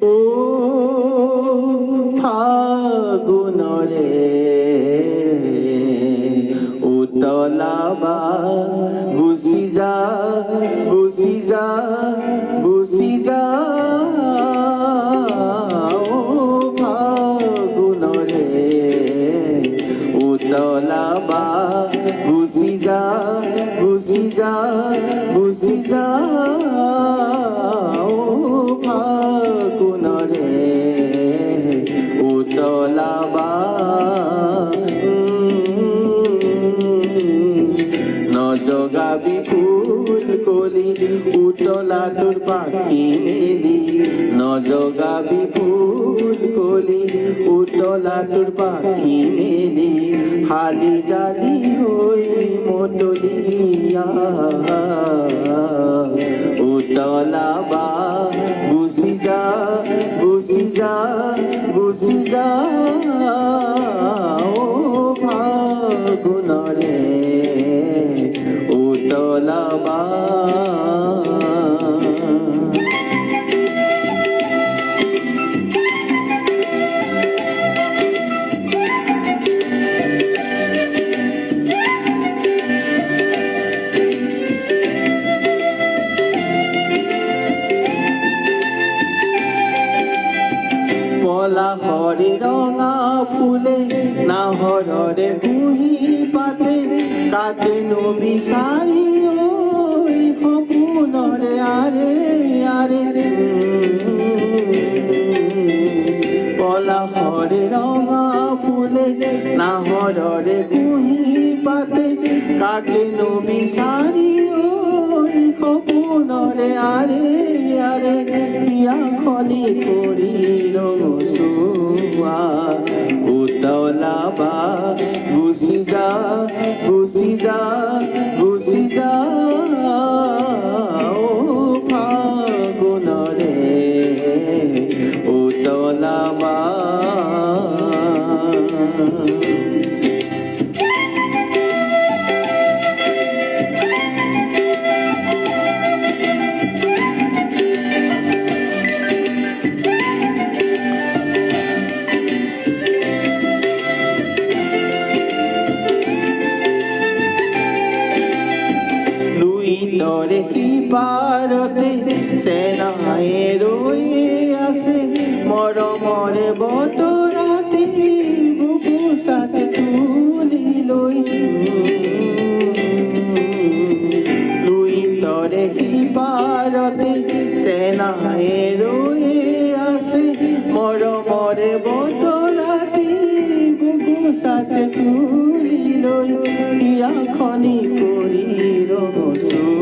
ও ফাগুনরে উতলাবা Gucci যা Gucci যা Gucci যা ও ফাগুনরে উতলাবা গুচি যা গুচি যা গুচি যা ও ফাগুনরে উতলাবা নজগাবি ফুল কলি উতলা তোর পাখি মেলি নজগাবি ফুল কলি উতলা তোর পাখি মেলি হালি জালি হই মতলিয়া উতলাবা গুচি যা গুচি যা গুচি যা ও ফাগুনরে উতলাবা পলা হরে রঙা ফুলে না হররে বুহি পাতে কাকে নবী সারি ওই হপুনরে আরে আরে পলা হরে রঙা ফুলে না হররে বুহি পাতে কাকে নবী সারি ওই হপুনরে আরে আরে ইয়া খনি করি রঙসুয়া উতলাবা গুচি যা গুচি যা গুচি যা ও ফাগুনরে উতলাবা তরে কি পারতে সেনায়ে রয়ে আসে মরমরে বতরাতে বুকু সাথে তুলি লই লুই তরে কি পারতে সেনায়ে রয়ে আসে মরমরে বতরাতে বুকু সাথে তুলি লই ইয়া খনি করি রসু